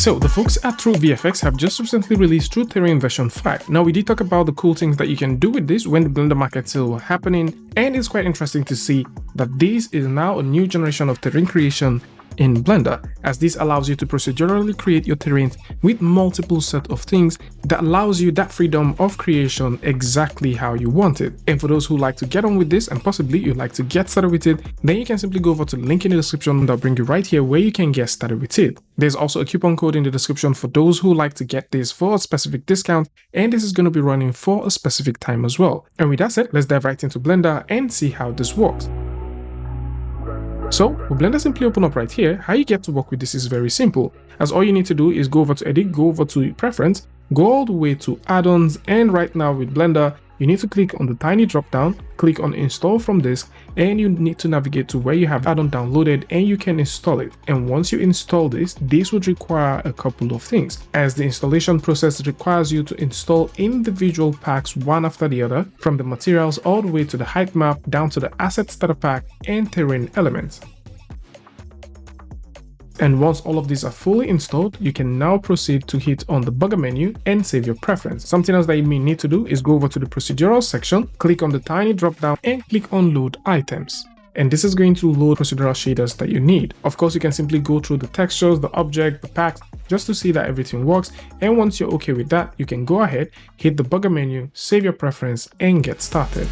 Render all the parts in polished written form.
So the folks at TrueVFX have just recently released TrueTERRAIN version 5. Now we did talk about the cool things that you can do with this when the Blender market sale was happening, and it's quite interesting to see that this is now a new generation of terrain creation in Blender, as this allows you to procedurally create your terrains with multiple set of things that allows you that freedom of creation exactly how you want it. And for those who like to get on with this and possibly you'd like to get started with it, then you can simply go over to the link in the description that'll bring you right here where you can get started with it. There's also a coupon code in the description for those who like to get this for a specific discount, and this is going to be running for a specific time as well. And with that said, let's dive right into Blender and see how this works. So with Blender simply open up right here, how you get to work with this is very simple, as all you need to do is go over to edit, go over to preference, go all the way to add-ons, and right now with Blender you need to click on the tiny drop down, click on install from disk, and you need to navigate to where you have add-on downloaded and you can install it. And once you install this would require a couple of things, as the installation process requires you to install individual packs one after the other, from the materials all the way to the height map down to the asset starter pack and terrain elements. And once all of these are fully installed, you can now proceed to hit on the bugger menu and save your preference. Something else that you may need to do is go over to the procedural section, click on the tiny drop down and click on load items. And this is going to load procedural shaders that you need. Of course, you can simply go through the textures, the object, the packs, just to see that everything works. And once you're okay with that, you can go ahead, hit the bugger menu, save your preference and get started.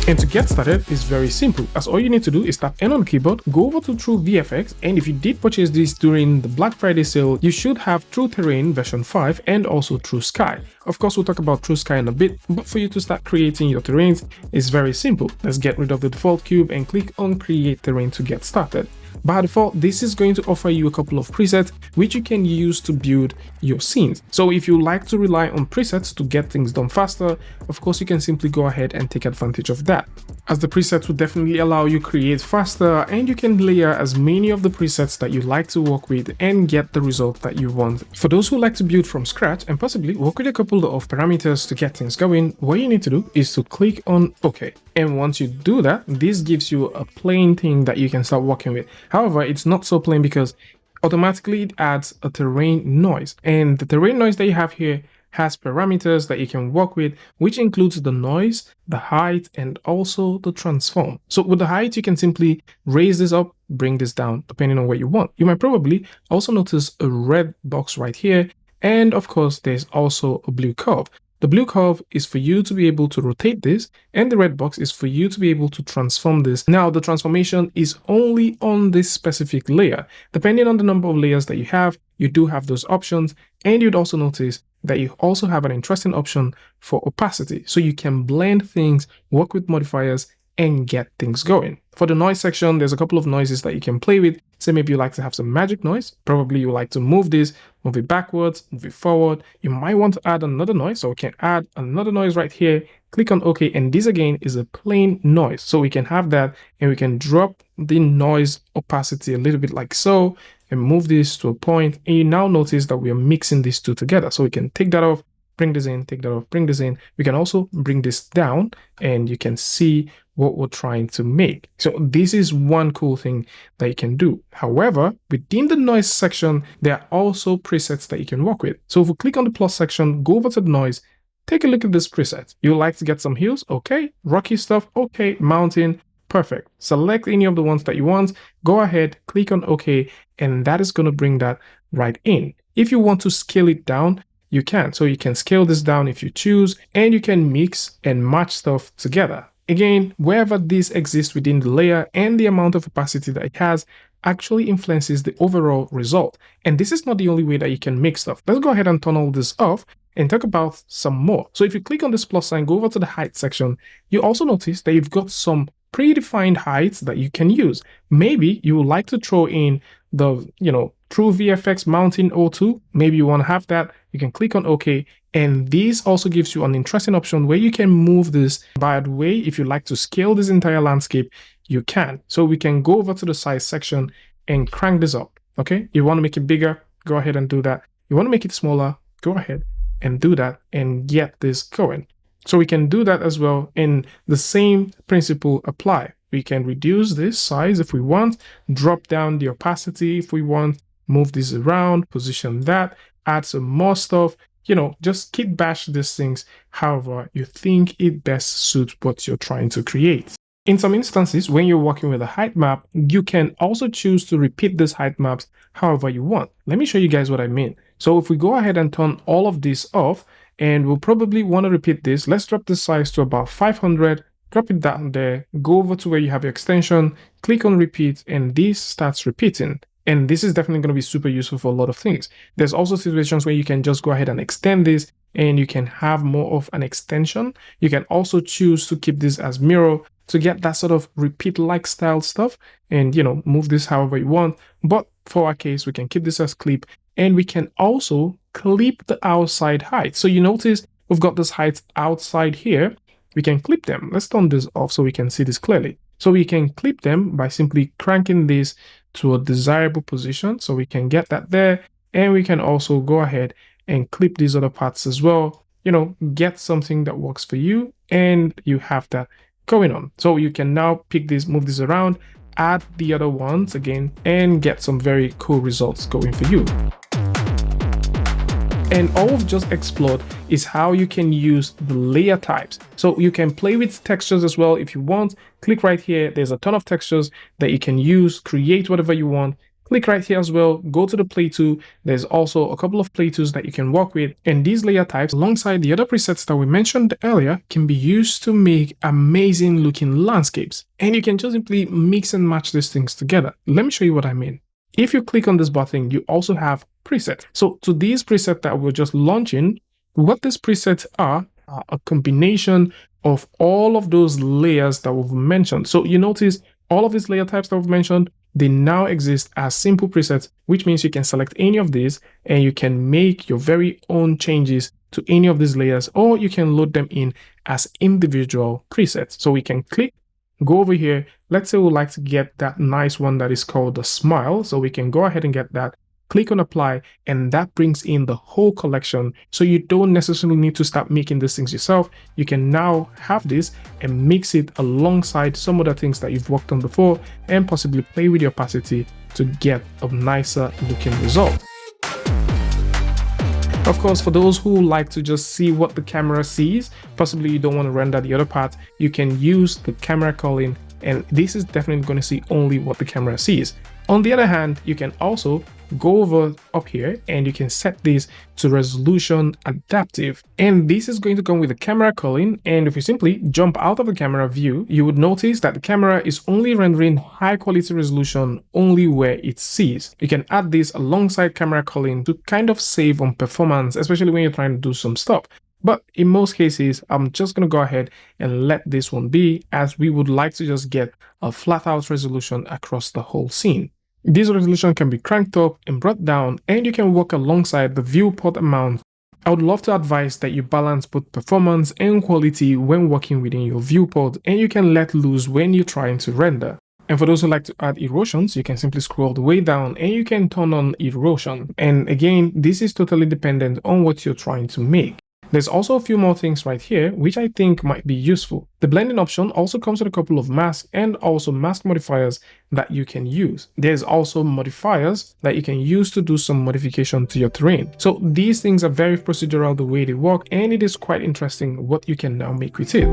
And to get started is very simple, as all you need to do is tap N on the keyboard, go over to TrueVFX, and if you did purchase this during the Black Friday sale, you should have TrueTERRAIN version 5 and also TrueSKY. Of course, we'll talk about TrueSKY in a bit, but for you to start creating your terrains, it's very simple. Let's get rid of the default cube and click on Create Terrain to get started. By default, this is going to offer you a couple of presets which you can use to build your scenes. So if you like to rely on presets to get things done faster, of course you can simply go ahead and take advantage of that, as the presets will definitely allow you create faster, and you can layer as many of the presets that you like to work with and get the result that you want. For those who like to build from scratch and possibly work with a couple of parameters to get things going, what you need to do is to click on OK. And once you do that, this gives you a plain thing that you can start working with. However, it's not so plain because automatically it adds a terrain noise, and the terrain noise that you have here has parameters that you can work with, which includes the noise, the height, and also the transform. So with the height, you can simply raise this up, bring this down, depending on what you want. You might probably also notice a red box right here, and of course there's also a blue curve. The blue curve is for you to be able to rotate this, and the red box is for you to be able to transform this. Now, the transformation is only on this specific layer. Depending on the number of layers that you have, you do have those options, and you'd also notice that you also have an interesting option for opacity. So you can blend things, work with modifiers, and get things going. For the noise section, there's a couple of noises that you can play with. Say maybe you like to have some magic noise. Probably you like to move this, move it backwards, move it forward. You might want to add another noise, so we can add another noise right here. Click on OK, and this again is a plain noise. So we can have that, and we can drop the noise opacity a little bit like so, and move this to a point. And you now notice that we are mixing these two together. So we can take that off, bring this in, take that off, bring this in. We can also bring this down, and you can see what we're trying to make. So this is one cool thing that you can do. However, within the noise section, there are also presets that you can work with. So if we click on the plus section, go over to the noise, take a look at this preset. You like to get some hills? Okay. Rocky stuff? Okay. Mountain? Perfect. Select any of the ones that you want, go ahead, click on OK, and that is going to bring that right in. If you want to scale it down, you can. So you can scale this down if you choose, and you can mix and match stuff together. Again, wherever this exists within the layer and the amount of opacity that it has actually influences the overall result. And this is not the only way that you can make stuff. Let's go ahead and turn all this off and talk about some more. So if you click on this plus sign, go over to the height section, you also notice that you've got some predefined heights that you can use. Maybe you would like to throw in the, TrueVFX Mountain 02. Maybe you want to have that. You can click on OK. And this also gives you an interesting option where you can move this. By the way, if you like to scale this entire landscape, you can. So we can go over to the size section and crank this up. Okay. You want to make it bigger, go ahead and do that. You want to make it smaller, go ahead and do that and get this going. So we can do that as well, and the same principle apply. We can reduce this size if we want, drop down the opacity if we want, move this around, position that, add some more stuff, just kit bash these things however you think it best suits what you're trying to create. In some instances, when you're working with a height map, you can also choose to repeat these height maps however you want. Let me show you guys what I mean. So if we go ahead and turn all of this off, and we'll probably want to repeat this, let's drop the size to about 500, drop it down there, go over to where you have your extension, click on repeat, and this starts repeating. And this is definitely going to be super useful for a lot of things. There's also situations where you can just go ahead and extend this and you can have more of an extension. You can also choose to keep this as mirror to get that sort of repeat-like style stuff and, move this however you want. But for our case, we can keep this as clip, and we can also clip the outside height. So you notice we've got this height outside here. We can clip them. Let's turn this off so we can see this clearly. So we can clip them by simply cranking this to a desirable position. So we can get that there, and we can also go ahead and clip these other parts as well. Get something that works for you, and you have that going on. So you can now pick this, move this around, add the other ones again, and get some very cool results going for you. And all we've just explored is how you can use the layer types. So you can play with textures as well if you want. Click right here. There's a ton of textures that you can use, create whatever you want. Click right here as well, go to the play tool. There's also a couple of play tools that you can work with. And these layer types, alongside the other presets that we mentioned earlier, can be used to make amazing looking landscapes. And you can just simply mix and match these things together. Let me show you what I mean. If you click on this button, you also have presets. So to these presets that we're just launching, what these presets are a combination of all of those layers that we've mentioned. So you notice all of these layer types that we've mentioned, they now exist as simple presets, which means you can select any of these and you can make your very own changes to any of these layers, or you can load them in as individual presets. So we can click, go over here. Let's say we'd like to get that nice one that is called the smile. So we can go ahead and get that. Click on apply, and that brings in the whole collection. So you don't necessarily need to start making these things yourself. You can now have this and mix it alongside some other things that you've worked on before and possibly play with your opacity to get a nicer looking result. Of course, for those who like to just see what the camera sees, possibly you don't want to render the other part, you can use the camera culling, and this is definitely going to see only what the camera sees. On the other hand, you can also go over up here and you can set this to resolution adaptive, and this is going to come with the camera culling. And if you simply jump out of the camera view, you would notice that the camera is only rendering high quality resolution only where it sees. You can add this alongside camera culling to kind of save on performance, especially when you're trying to do some stuff. But in most cases, I'm just going to go ahead and let this one be, as we would like to just get a flat out resolution across the whole scene. This resolution can be cranked up and brought down, and you can work alongside the viewport amount. I would love to advise that you balance both performance and quality when working within your viewport, and you can let loose when you're trying to render. And for those who like to add erosions, you can simply scroll the way down and you can turn on erosion. And again, this is totally dependent on what you're trying to make. There's also a few more things right here, which I think might be useful. The blending option also comes with a couple of masks and also mask modifiers that you can use. There's also modifiers that you can use to do some modification to your terrain. So these things are very procedural the way they work, and it is quite interesting what you can now make with it.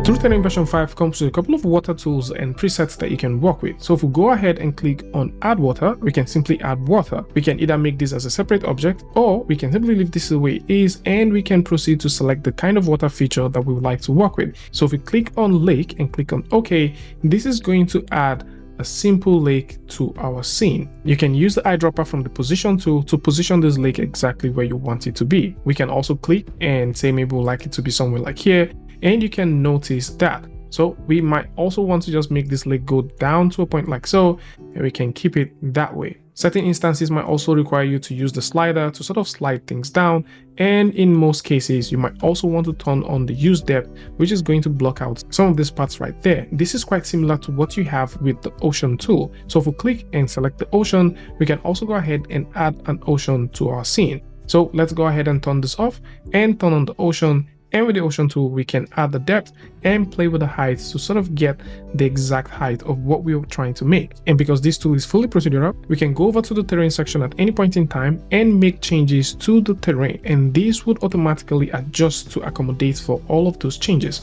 TrueTERRAIN version 5 comes with a couple of water tools and presets that you can work with. So if we go ahead and click on add water, we can simply add water. We can either make this as a separate object, or we can simply leave this the way it is, and we can proceed to select the kind of water feature that we would like to work with. So if we click on lake and click on OK, this is going to add a simple lake to our scene. You can use the eyedropper from the position tool to position this lake exactly where you want it to be. We can also click and say maybe we'd like it to be somewhere like here, and you can notice that. So we might also want to just make this lake go down to a point like so, and we can keep it that way. Certain instances might also require you to use the slider to sort of slide things down, and in most cases you might also want to turn on the use depth, which is going to block out some of these parts right there. This is quite similar to what you have with the ocean tool. So if we click and select the ocean, we can also go ahead and add an ocean to our scene. So let's go ahead and turn this off and turn on the ocean, And with the ocean tool, we can add the depth and play with the height to sort of get the exact height of what we are trying to make. And because this tool is fully procedural, we can go over to the terrain section at any point in time and make changes to the terrain. And this would automatically adjust to accommodate for all of those changes.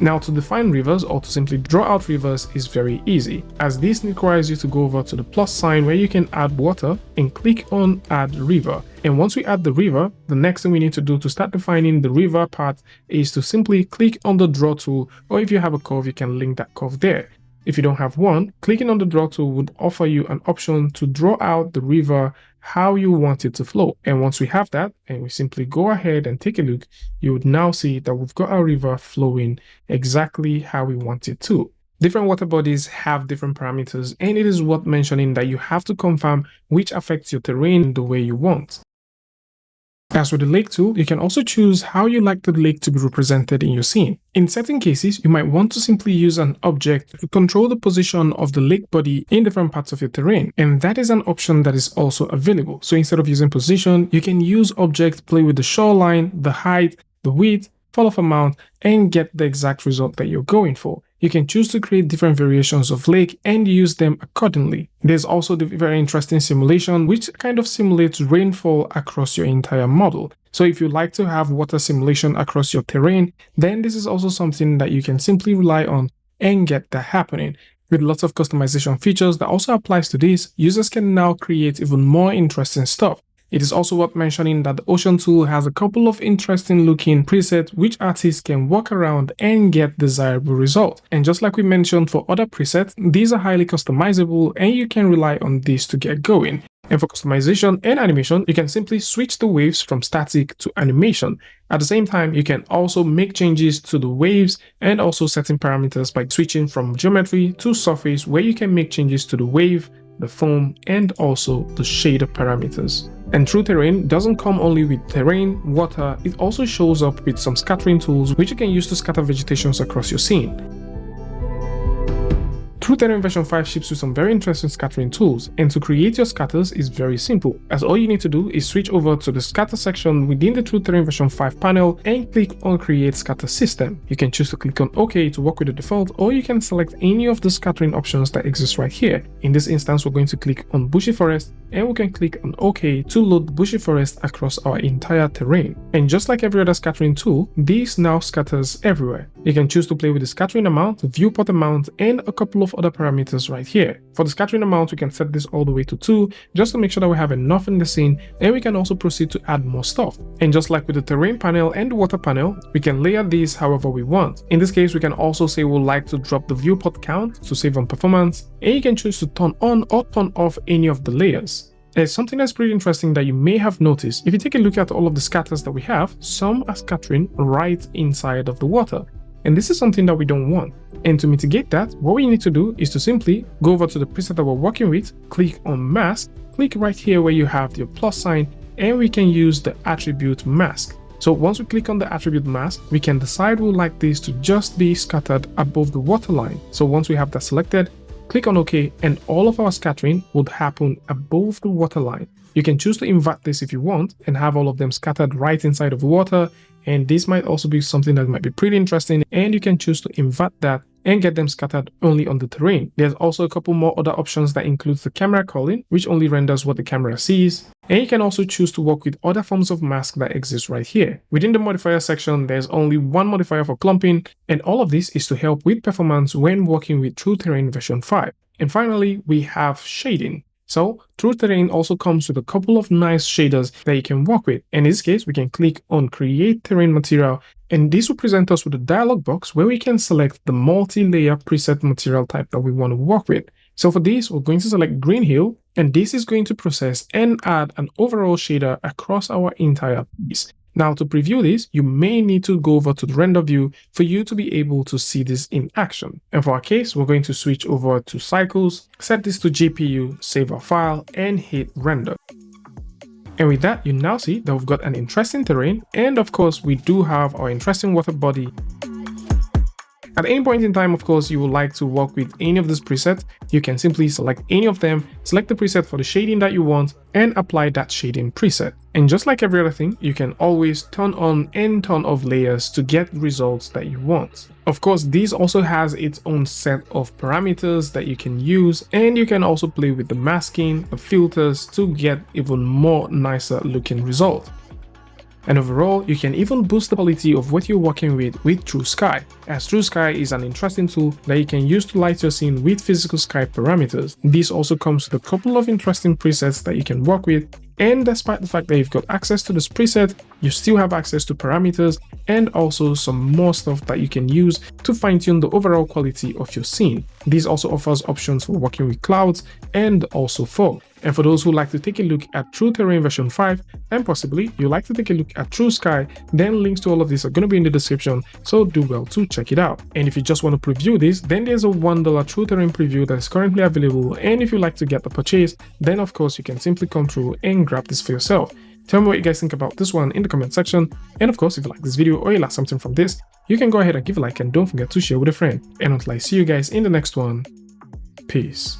Now, to define rivers or to simply draw out rivers is very easy, as this requires you to go over to the plus sign where you can add water and click on add river. And once we add the river, the next thing we need to do to start defining the river part is to simply click on the draw tool, or if you have a curve, you can link that curve there. If you don't have one, clicking on the draw tool would offer you an option to draw out the river how you want it to flow. And once we have that, and we simply go ahead and take a look, you would now see that we've got our river flowing exactly how we want it to. Different water bodies have different parameters, and it is worth mentioning that you have to confirm which affects your terrain the way you want. As with the lake tool, you can also choose how you like the lake to be represented in your scene. In certain cases, you might want to simply use an object to control the position of the lake body in different parts of your terrain, and that is an option that is also available. So instead of using position, you can use object, play with the shoreline, the height, the width, fall off amount, and get the exact result that you're going for. You can choose to create different variations of lake and use them accordingly. There's also the very interesting simulation, which kind of simulates rainfall across your entire model. So if you like to have water simulation across your terrain, then this is also something that you can simply rely on and get that happening. With lots of customization features that also applies to this, users can now create even more interesting stuff. It is also worth mentioning that the Ocean tool has a couple of interesting looking presets which artists can work around and get desirable results. And just like we mentioned for other presets, these are highly customizable and you can rely on these to get going. And for customization and animation, you can simply switch the waves from static to animation. At the same time, you can also make changes to the waves and also setting parameters by switching from geometry to surface, where you can make changes to the wave, the foam, and also the shader parameters. And TrueTERRAIN doesn't come only with terrain, water, it also shows up with some scattering tools which you can use to scatter vegetations across your scene. TrueTERRAIN version 5 ships with some very interesting scattering tools, and to create your scatters is very simple, as all you need to do is switch over to the scatter section within the TrueTERRAIN version 5 panel and click on create scatter system. You can choose to click on OK to work with the default, or you can select any of the scattering options that exist right here. In this instance, we're going to click on bushy forest, and we can click on OK to load the bushy forest across our entire terrain. And just like every other scattering tool, this now scatters everywhere. You can choose to play with the scattering amount, the viewport amount, and a couple of other parameters right here. For the scattering amount, we can set this all the way to 2 just to make sure that we have enough in the scene, and we can also proceed to add more stuff. And just like with the terrain panel and the water panel, we can layer these however we want. In this case, we can also say we'd like to drop the viewport count to save on performance, and you can choose to turn on or turn off any of the layers. There's something that's pretty interesting that you may have noticed. If you take a look at all of the scatters that we have, some are scattering right inside of the water. And this is something that we don't want. And to mitigate that, what we need to do is to simply go over to the preset that we're working with, click on mask, click right here where you have your plus sign, and we can use the attribute mask. So once we click on the attribute mask, we can decide we would like this to just be scattered above the waterline. So once we have that selected, click on OK, and all of our scattering would happen above the waterline. You can choose to invert this if you want and have all of them scattered right inside of the water, and this might also be something that might be pretty interesting, and you can choose to invert that and get them scattered only on the terrain. There's also a couple more other options that includes the camera culling, which only renders what the camera sees, and you can also choose to work with other forms of mask that exist right here. Within the modifier section, there's only one modifier for clumping, and all of this is to help with performance when working with TrueTERRAIN version 5. And finally, we have shading. So TrueTERRAIN also comes with a couple of nice shaders that you can work with. In this case, we can click on create terrain material, and this will present us with a dialog box where we can select the multi-layer preset material type that we want to work with. So for this, we're going to select Green Hill, and this is going to process and add an overall shader across our entire piece. Now to preview this, you may need to go over to the render view for you to be able to see this in action. And for our case, we're going to switch over to cycles, set this to GPU, save our file, and hit render. And with that, you now see that we've got an interesting terrain, and of course, we do have our interesting water body. At any point in time, of course, you would like to work with any of these presets, you can simply select any of them, select the preset for the shading that you want, and apply that shading preset. And just like every other thing, you can always turn on and turn off layers to get results that you want. Of course, this also has its own set of parameters that you can use, and you can also play with the masking, the filters to get even more nicer looking result. And overall, you can even boost the quality of what you're working with TrueSKY, as TrueSKY is an interesting tool that you can use to light your scene with physical sky parameters. This also comes with a couple of interesting presets that you can work with, and despite the fact that you've got access to this preset, you still have access to parameters and also some more stuff that you can use to fine-tune the overall quality of your scene. This also offers options for working with clouds and also fog. And for those who like to take a look at TrueTERRAIN version 5, and possibly you like to take a look at TrueSKY, then links to all of these are going to be in the description, so do well to check it out. And if you just want to preview this, then there's a $1 TrueTERRAIN preview that is currently available, and if you like to get the purchase, then of course you can simply come through and grab this for yourself. Tell me what you guys think about this one in the comment section, and of course if you like this video or you like something from this, you can go ahead and give a like and don't forget to share with a friend. And until I see you guys in the next one, peace.